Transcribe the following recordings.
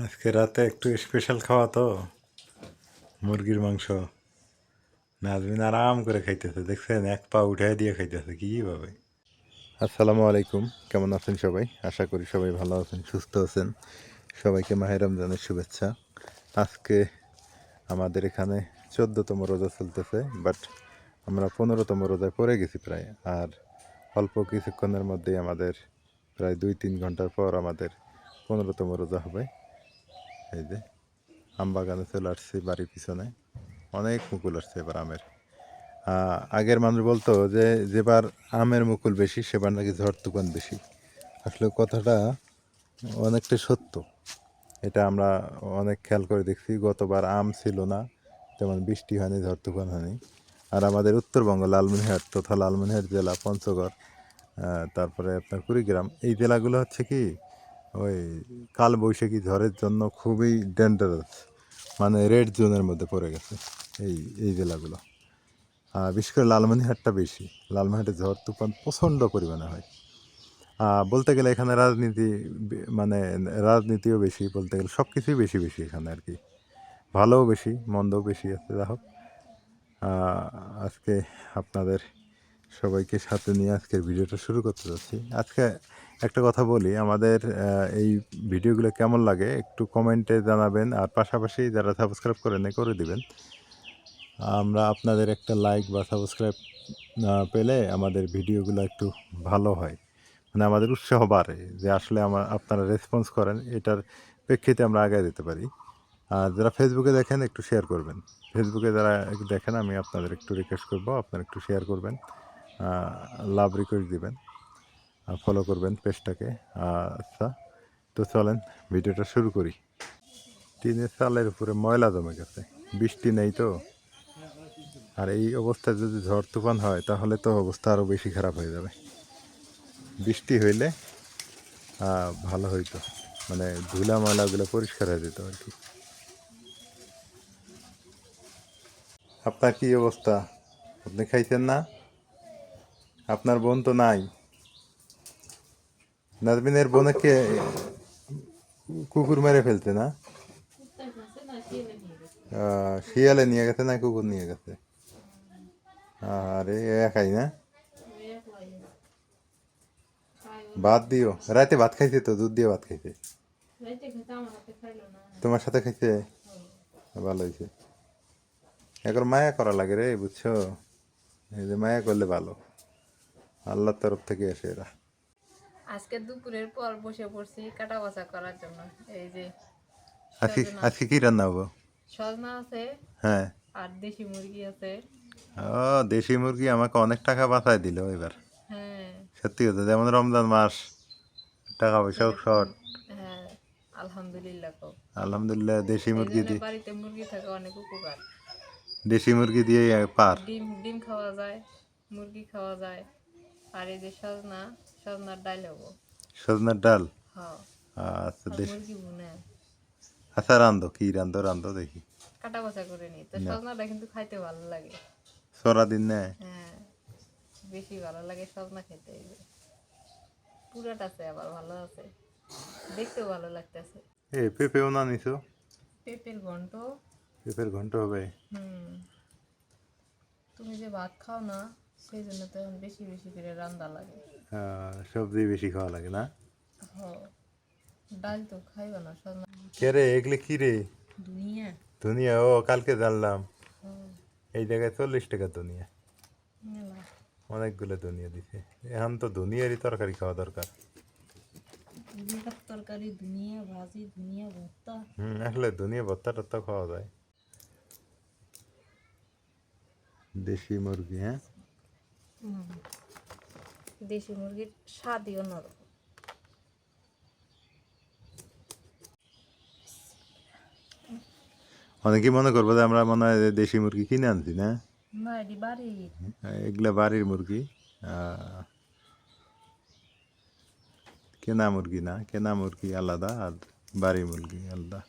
আজকে রাতে একটু স্পেশাল খাওয়া তো, মুরগির মাংস। নাজমিন আরাম করে খাইতেছে, দেখছেন এক পা উঠাই দিয়ে খাইতেছে কীভাবে। আসসালামু আলাইকুম, কেমন আছেন সবাই? আশা করি সবাই ভালো আছেন, সুস্থ আছেন। সবাইকে মাহে রমজানের শুভেচ্ছা। আজকে আমাদের এখানে 14তম রোজা চলতেছে, বাট আমরা 15তম রোজায় পড়ে গেছি প্রায়। আর অল্প কিছুক্ষণের মধ্যেই আমাদের প্রায় 2-3 ঘন্টার পর আমাদের 15তম রোজা হবে। এই যে আম বাগানে চলে আসছি, বাড়ির পিছনে অনেক মুকুল আসছে এবার আমের। আগের মানুষ বলতো যে যেবার আমের মুকুল বেশি সেবার নাকি ঝড় তুফান বেশি। আসলে কথাটা অনেকটা সত্য। এটা আমরা অনেক খেয়াল করে দেখছি, গতবার আম ছিল না, তেমন বৃষ্টি হয়নি, ঝড় তুফান হয়নি। আর আমাদের উত্তরবঙ্গ লালমনিরহাট তথা লালমনিরহাট জেলা, পঞ্চগড়, তারপরে আপনার কুড়িগ্রাম, এই জেলাগুলো হচ্ছে কি ওই কালবৈশাখী ঝড়ের জন্য খুবই ডেঞ্জারাস, মানে রেড জোনের মধ্যে পড়ে গেছে এই এই জেলাগুলো। বিশেষ করে লালমনিরহাটটা বেশি। লালমনিরহাটে ঝড় তুফান প্রচণ্ড পরিমাণে হয়। বলতে গেলে এখানে রাজনীতি, মানে রাজনীতিও বেশি, বলতে গেলে সব কিছুই বেশি বেশি এখানে আর কি। ভালোও বেশি, মন্দও বেশি আছে। যা হোক, আজকে আপনাদের সবাইকে সাথে নিয়ে আজকের ভিডিওটা শুরু করতে যাচ্ছি। আজকে একটা কথা বলি, আমাদের এই ভিডিওগুলো কেমন লাগে একটু কমেন্টে জানাবেন, আর পাশাপাশি যারা সাবস্ক্রাইব করেন করে দিবেন। আমরা আপনাদের একটা লাইক বা সাবস্ক্রাইব পেলে আমাদের ভিডিওগুলো একটু ভালো হয়, মানে আমাদের উৎসাহ বাড়ে যে আসলে আপনারা রেসপন্স করেন, এটার প্রেক্ষিতে আমরা আগে যেতে পারি। আর যারা ফেসবুকে দেখেন একটু শেয়ার করবেন। ফেসবুকে যারা দেখেন আমি আপনাদের একটু রিকোয়েস্ট করবো, আপনারা একটু শেয়ার করবেন, লাভ রিকোয়েস্ট দিবেন, ফলো করবেন পেজটাকে। আচ্ছা, তো চলেন ভিডিওটা শুরু করি। টিনের চালের উপরে ময়লা জমে গেছে, বৃষ্টি নেই তো। আর এই অবস্থায় যদি ঝড় তুফান হয় তাহলে তো অবস্থা আরও বেশি খারাপ হয়ে যাবে। বৃষ্টি হইলে ভালো হইতো, মানে ধুলা ময়লাগুলো পরিষ্কার হয়ে যেত আর কি। আপনার কি অবস্থা? আপনি খাইছেন না? আপনার বোন তো নাই। নাজমিনের বোনকে কুকুর মেরে ফেলছে না? শিয়ালে নিয়ে গেছে না কুকুর নিয়ে গেছে? আরে একাই না? ভাত দিও, রাতে ভাত খাইছে তো, দুধ দিয়ে ভাত খাইছে। তোমার সাথে খাইছে? ভালো হয়েছে। এখন মায়া করা লাগে রে, বুঝছো? এই যে মায়া করলে ভালো, আল্লাহর তরফ থেকে আসে এরা। আজকে দুপুরের পর বসে পড়ছি কাটা বাছা করার জন্য। এই যে আজকে সজনা, আজকে কি রান্না হবো? সজনা আছে হ্যাঁ। আর দেশি মুরগি আছে। ও, দেশি মুরগি আমাকে অনেক টাকা বাঁচায় দিল এবার। হ্যাঁ, সত্যি কথা, যেমন রমজান মাস, টাকা পয়সাও এরকম। শর্ট। হ্যাঁ, আলহামদুলিল্লাহ কও। আলহামদুলিল্লাহ, দেশি এই মুরগি জন্য দিয়ে, বাড়িতে মুরগি থাকা অনেক উপকার। দেশি মুরগি দিয়ে পার। ডিম ডিম খাওয়া যায়, মুরগি খাওয়া যায়। আর এই যে সজনা, সজনার ডাল হবো। সজনের ডাল। হ্যাঁ, আচ্ছা, আর দেশি। মুরগি ভুনে আচ্ছা, রান্ধো কি রান্ধো, রান্ধো দেখি। কাটা বাছা করে নি তো। না, সজনাটা কিন্তু খাইতে ভালো লাগে। সরা দিন নেয়। হ্যাঁ, বেশি ভালো লাগে সজনা খেতে। এই যে পুরাটা আছে, আবার ভালো আছে, দেখতেও ভালো লাগতেছে। পেঁপেও না নিছো? পেঁপের ঘন্ট। পেঁপের ঘন্ট হবে। হুম, তুমি যে ভাত খাও না, সেই জন্য তো এখন বেশি বেশি করে রান্না লাগে। সবজি বেশি খাওয়া লাগে না? হ, ডাল তো খাইবা না সজনা। কে রে এগুলি কি রে? দুনিয়া। ধনিয়া? ও, কালকে জানলাম হুম, এই জায়গায় 40 টাকা ধনিয়া। মেলা। অনেকগুলো ধনিয়া দিছে। এখন তো ধনিয়ারই তরকারি খাওয়া দরকার। দুনিয়ার তরকারি, দুনিয়া ভাজি, দুনিয়া ভর্তা। আসলে ধনিয়া ভর্তা টর্তা খাওয়া যায়। দেশি মুরগি, হ্যাঁ। হুম, দেশি মুরগির স্বাদই অন্যরকম। অনেকেই মনে করবো যে আমরা মনে হয় যে দেশি মুরগি কিনে আনছি না। না, এটি বাড়ির। এগুলা বাড়ির মুরগি। আহ, কেনা মুরগি না, কেনা মুরগি আলাদা আর বাড়ির মুরগি আলাদা।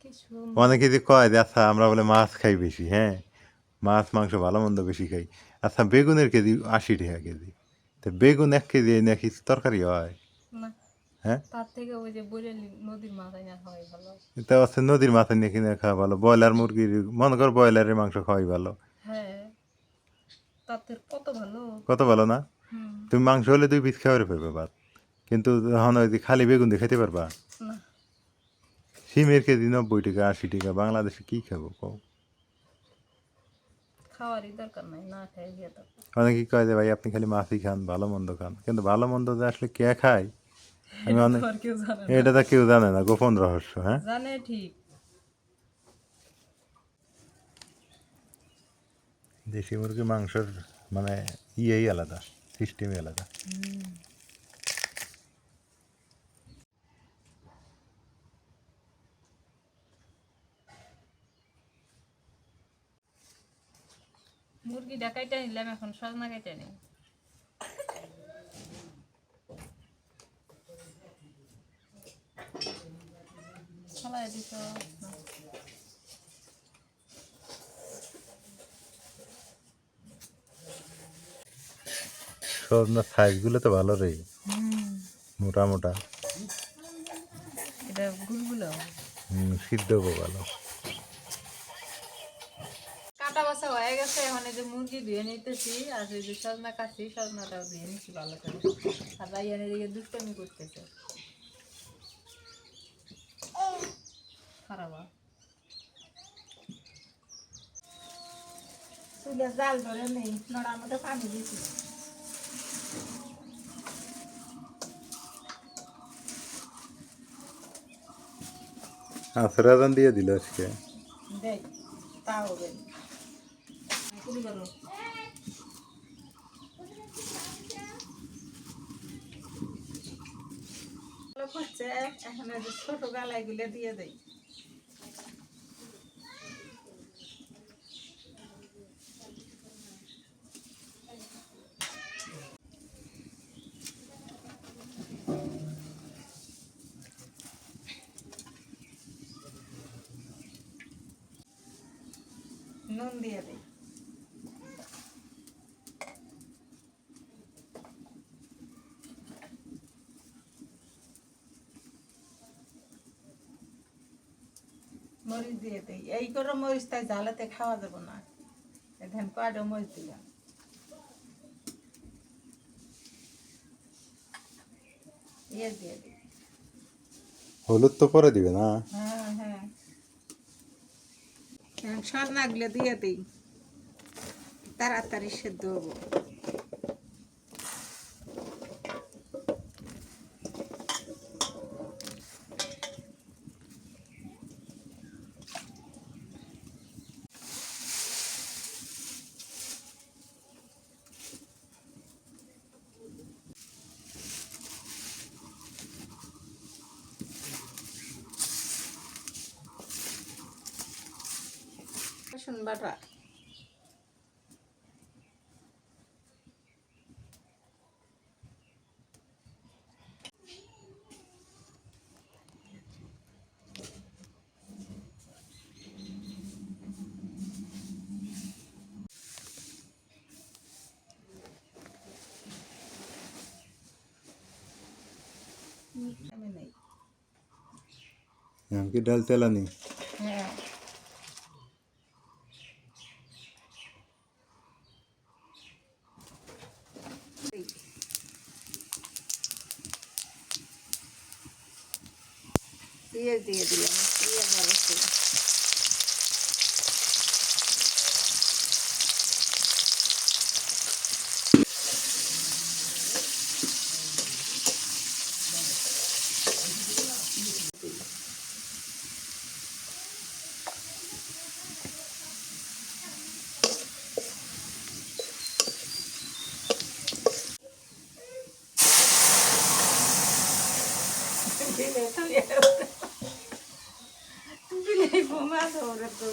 কিছু। অনেকে যে কয় যে আচ্ছা আমরা বলে মাছ খাই বেশি, হ্যাঁ, মাছ মাংস ভালো মন্দ বেশি খাই। আচ্ছা, বেগুনের কেজি 80 টাকা কেজি, তো বেগুন 1 কেজি নাকি তরকারি হয়? না, হ্যাঁ তার থেকে ওই যে বইরালি নদীর মাথায় না হয় ভালো। এটা হচ্ছে নদীর মাথায় নিয়ে কিনে খাওয়া ভালো, ব্রয়লার মুরগির মনে কর ব্রয়লারের মাংস খাওয়াই ভালো। হ্যাঁ, তার থেকে কত ভালো। কত ভালো না? হুম। তুমি মাংস হলে 2 পিস খাওয়ারে পাইবে ভাত, কিন্তু এখন ওই যে খালি বেগুন দিয়ে খেতে পারবা। না, সিমের কেজি 90 টাকা 80 টাকা, বাংলাদেশে কি খাবো কও? খাওয়ারই দরকার নাই, না খাই গিয়ে তো। অনেকে কয় যে ভাই আপনি খালি মাছই খান, ভালো মন্দ খান, কিন্তু ভালো মন্দ যে আসলে কে খায় আমি এটা তো অনেক, আর কেউ জানে না। এটা তো কেউ জানে না, গোপন রহস্য। হ্যাঁ, জানে ঠিক। দেশি মুরগি মাংসের মানে ইয়েই আলাদা, সিস্টেমই আলাদা। মুরগিটা কাইটা নিলাম, এখন সজনা কাইটা নিই। ফলাই দিছ না। সজনার সাইজগুলো তো ভালো রে, হুম, মোটা মোটা। এটা গুলগুলো। সিদ্ধও ভালো। কাটা বাছা হয়ে গেছে, এখন এই যে মুরগি ধুয়ে নিতেছি, আর এই যে সজনা কাটছি, সজনাটাও ধুয়ে নিচ্ছি ভালো করে। আর রাইয়ান এদিকে দুষ্টামি করতেছে। খারাপ চুলে জাল ধরে নেই, নড়ার মধ্যে পানি দিয়েছি। আসর আজান দিয়ে দিল আজকে। দেখ, তা হবে। কুড়ি করো। করছে এখন ওই যে ছোট গালাই গুলো দিয়ে দেয়। নুন দিয়ে দেয়। মরিচ দিয়ে দেয়, এই করে মরিচ তাই জ্বালাতে খাওয়া যাবে না। এখান কয়টা মরিচ দিলাম। ইয়ে দিয়ে দিই। হলুদ তো পরে দিবে না? হ্যাঁ হ্যাঁ, সজনা গুলো দিয়ে দিই, তাড়াতাড়ি সেদ্ধ হবো। রসুন বাটা। আমি নেই। কি ডাল তেলানি? হ্যাঁ, পেঁয়াজ দিয়ে দিলাম, পেঁয়াজ আর রসুন। দিলে বোমা ধরে তো।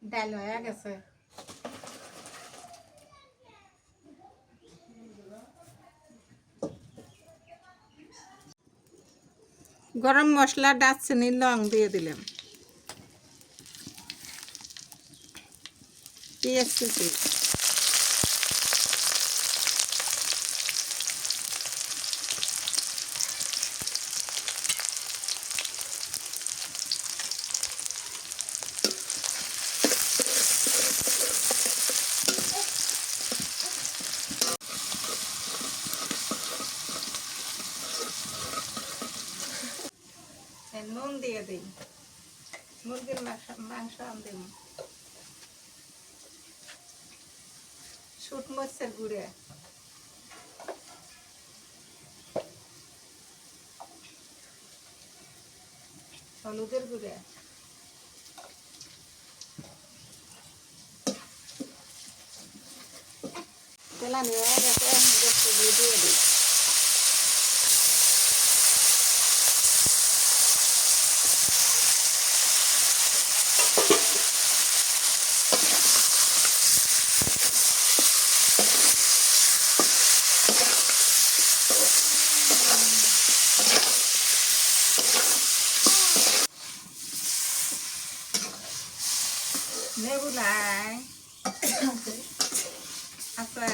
ডাল হয়ে গেছে। গরম মশলা দারচিনি লং দিয়ে দিলাম, পেঁয়াজ কুচি, নুন দিয়ে দিই, মুরগির মাংস আনদিম, শুট মরিচের গুঁড়ে, হলুদের গুঁড়ে, তেলানি হয়ে গেছে, গোস্তগুলো দিয়ে দিই। নেবু নাই আছে,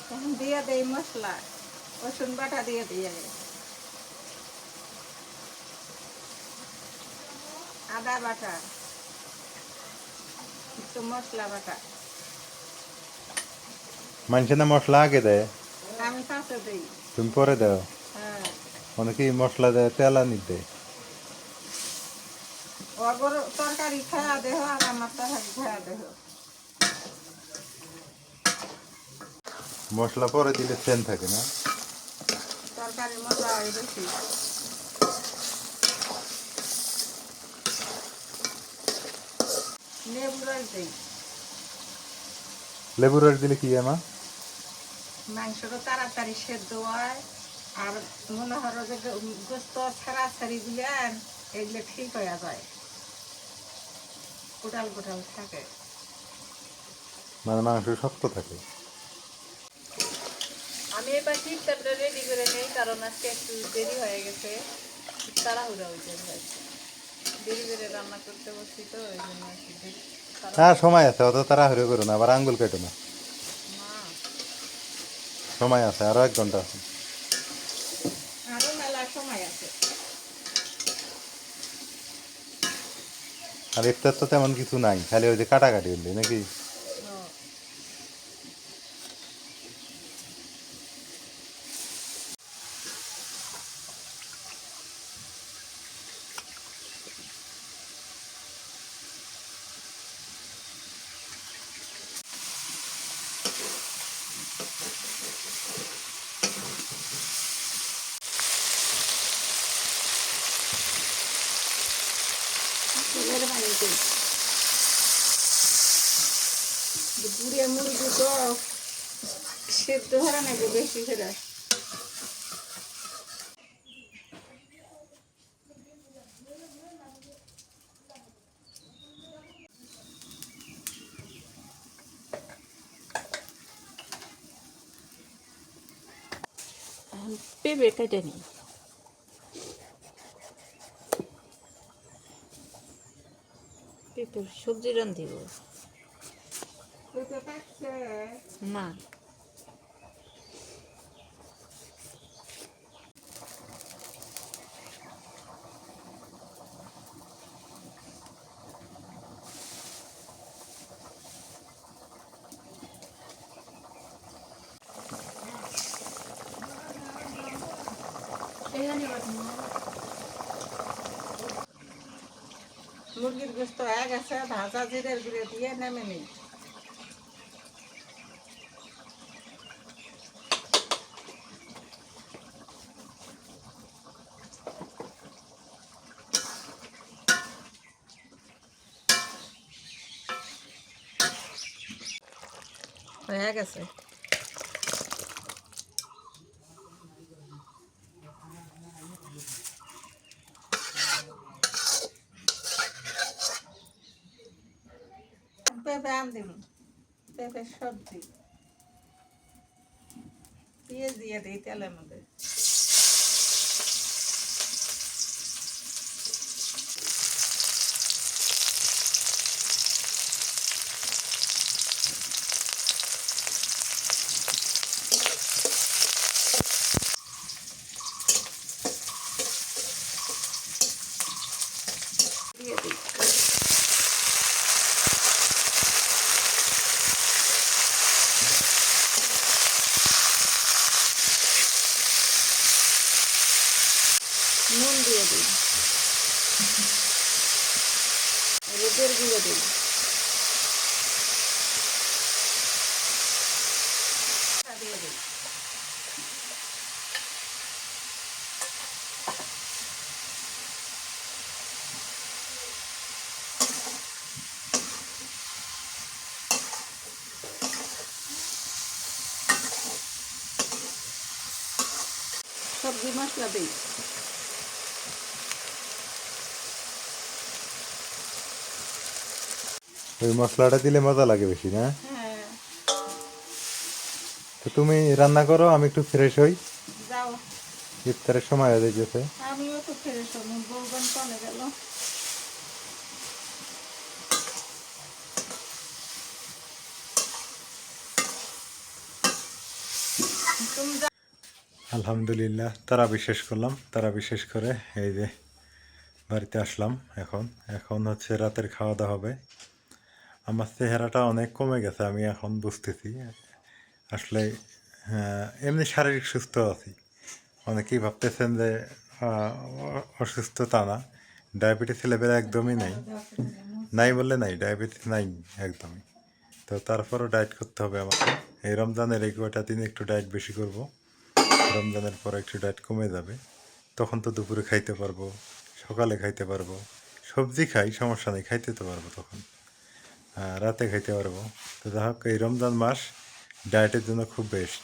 এখন দিয়ে দেই মশলা, রসুন বাটা দিয়ে দিই, আদা বাটা, একটু মশলা বাটা, মানুষের না মশলা আগে দেয়, আমি কাঁচা দিই। তুমি পরে দাও, হ্যাঁ, অনেকেই মশলা দেয় তেল আনি দেয়। ওর তরকারি খাওয়া দেহ আর আমার তরকারি খাওয়া দেহ। মশলা পরে দিলে সেন থাকে না। তরকারির মজা হয় বেশি। লেবু রস দিই, লেবুর রস দিলে কি আমা? মাংসটা তাড়াতাড়ি সেদ্ধ হয়, আর মনে হলো যে গোস্ত ছাড়াছাড়ি দিলেন এগুলো ঠিক হয়ে যায়, কোটাল কোটাল থাকে। মানে মাংস শক্ত থাকে। আমি এবার টিপটা রেডি করে নেই, কারণ আজকে একটু দেরি হয়ে গেছে, তাড়াহুড়া হয়েছে ভাই, দেরি করে রান্না করতে বসছি তো ওই জন্য আর কি হ্যাঁ সময় আছে, অত তাড়াহুড়ো করো না, আবার আঙ্গুল কেটো না, মা সময় আছে, আরো 1 ঘন্টা আছে। আরো মেলা সময় আছে। আর ইফতার তো তেমন কিছু নাই, খালি ওই যে কাটাকাটি হইলে নাকি। তেলের পানিতে গুড়িয়ে মুরগি তো সেদ্ধ হয়ে নাকি বেশি করে। পেঁপে কেটে নিই, পেঁপের সবজি রান্ধিব না। মুরগির গোস্ত হয়ে গেছে, ভাজা জিরের গুঁড়ো দিয়ে নেমে নিই। হয়ে গেছে। পেঁপে আন দিব, পেঁপের সবজি পেঁয়াজ দিয়ে দিই তেলের মধ্যে। দিয়ে দিই নুন, দিয়ে দিই হলুদের গুঁড়ো, দিই দিয়ে দিই সবজি মশলা দিই। ওই মশলাটা দিলে মজা লাগে বেশি না? হ্যাঁ, তো তুমি রান্না করো, আমি একটু ফ্রেশ হই, যাও। ইফতারের সময় হয়ে যাইতেছে। আমিও তো ফেরে শোনো, বলবেন কমে গেল। তুমি যাও। আলহামদুলিল্লাহ, তারা বিশেষ করলাম, তারা বিশেষ করে এই যে বাড়িতে আসলাম। এখন এখন হচ্ছে রাতের খাওয়া দাওয়া হবে। আমার চেহারাটা অনেক কমে গেছে, আমি এখন বুঝতেছি। আসলে এমনি শারীরিক সুস্থ আছি। অনেকেই ভাবতেছেন যে অসুস্থ, তা না। ডায়াবেটিস লেভেল একদমই নাই, নাই বললে নাই, ডায়াবেটিস নাই একদমই। তো তারপরও ডায়েট করতে হবে আমাকে। এই রমজানের এই কয়টা দিন একটু ডায়েট বেশি করব, রমজানের পর একটু ডায়েট কমে যাবে। তখন তো দুপুরে খাইতে পারবো, সকালে খাইতে পারবো, সবজি খাই সমস্যা নেই, খাইতে তো পারবো তখন, রাতে খাইতে পারবো। তো যাই হোক, এই রমজান মাস ডায়েটের জন্য খুব বেস্ট।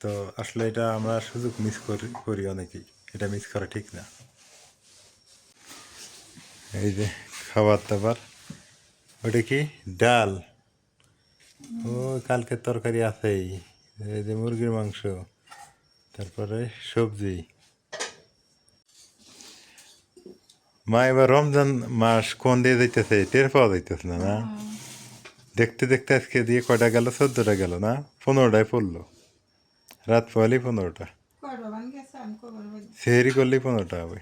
তো আসলে এটা আমরা সুযোগ মিস করি অনেকেই, এটা মিস করা ঠিক না। এই যে খাবার দাবার, ওটা কি ডাল, ও কালকের তরকারি আছেই, এই যে মুরগির মাংস, তারপরে সবজি। মা এবার রমজান মাস কোন দিয়ে যাইতেছে টের পাওয়া যাইতেছে না, না? দেখতে দেখতে আজকে দিয়ে কয়টা গেল, 14টা গেল না, 15টায় পড়লো। রাত পোয়ালি 15টা, করবান গেছে, আমি করবার বাড়ি। সেহেরি করলেই 15টা হবে।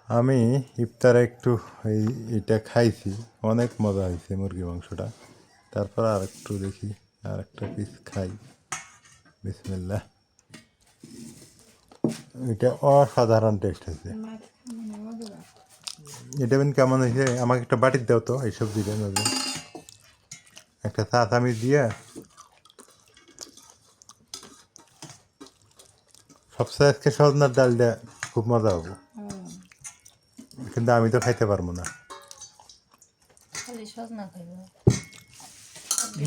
আমি ইফতারে একটু এটা খাইছি, অনেক মজা হয়েছে মুরগি মাংসটা। তারপর আর একটু দেখি, আর একটা পিস খাই। বিসমিল্লাহ, এটা অসাধারণ টেস্ট হয়েছে। মাছ মানে মজা। এটা বেন কেমন হয়েছে, আমাকে একটা বাটির দাও তো এই সবজিটা নজর, একটা চা চামিচ দিয়ে। সবচেয়ে আজকে সজনার ডালটা খুব মজা হবো, কিন্তু আমি তো খাইতে পারবো না খালি সজনা খাইব।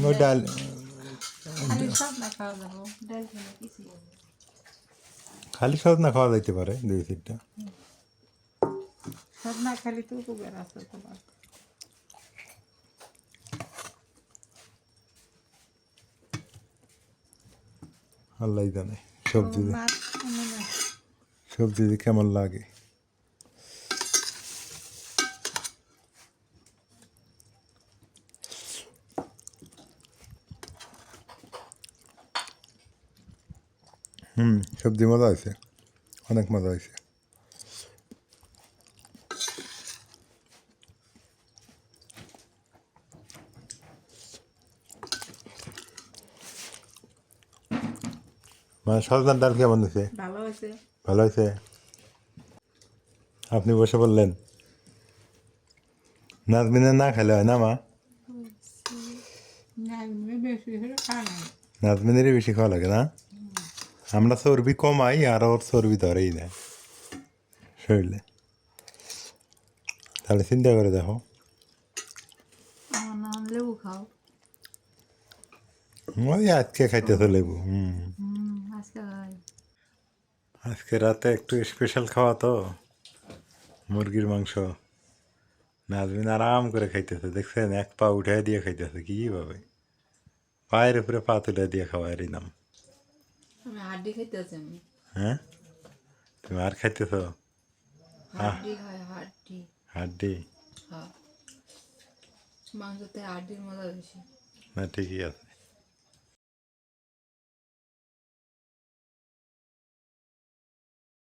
ওই ডাল। খালি সব না খাওয়া যাবো, ডাল খেলে কিছু খালি সজনা খাওয়া যাইতে পারে 2-3টা। সব না খালি তো উপকার আছে তোমার। আল্লাহ জানে সবজি মাছ এনে না। সবজি যে কেমন লাগে। সবজি মজা হয়েছে, অনেক মজা হয়েছে। মানে সজনার ডাল কেমন হয়েছে? ভালো হয়েছে। ভালো হয়েছে। আপনি বসে বললেন, নাজমিনে না খেলে হয় না মা? না বেশি হলে খাওয়া নাই। নাজমিনেরই বেশি খাওয়া লাগে না? আমরা চর্বি কমাই আর ওর চর্বি ধরেই না শরীরে। তাহলে চিন্তা করে দেখো। আমার নাম লেবু খাও। ওই আজকে খাইতেছে লেবু। আজকে খাই। আজকে রাতে একটু স্পেশাল খাওয়া তো, মুরগির মাংস, নাজমিন আরাম করে খাইতেছে, দেখছেন? এক পা উঠে দিয়ে খাইতেছে কীভাবে, পায়ের উপরে পা তুলে দিয়ে খাওয়ারই নাম। আমি হাড্ডি খাইতে আছি আমি। হ্যাঁ, তুমি আর খাইতেছ? হাড্ডি খাই হাড্ডি। হাড্ডি? হ্যাঁ, মাংসতে হাড্ডির মজা বেশি। না ঠিকই আছে।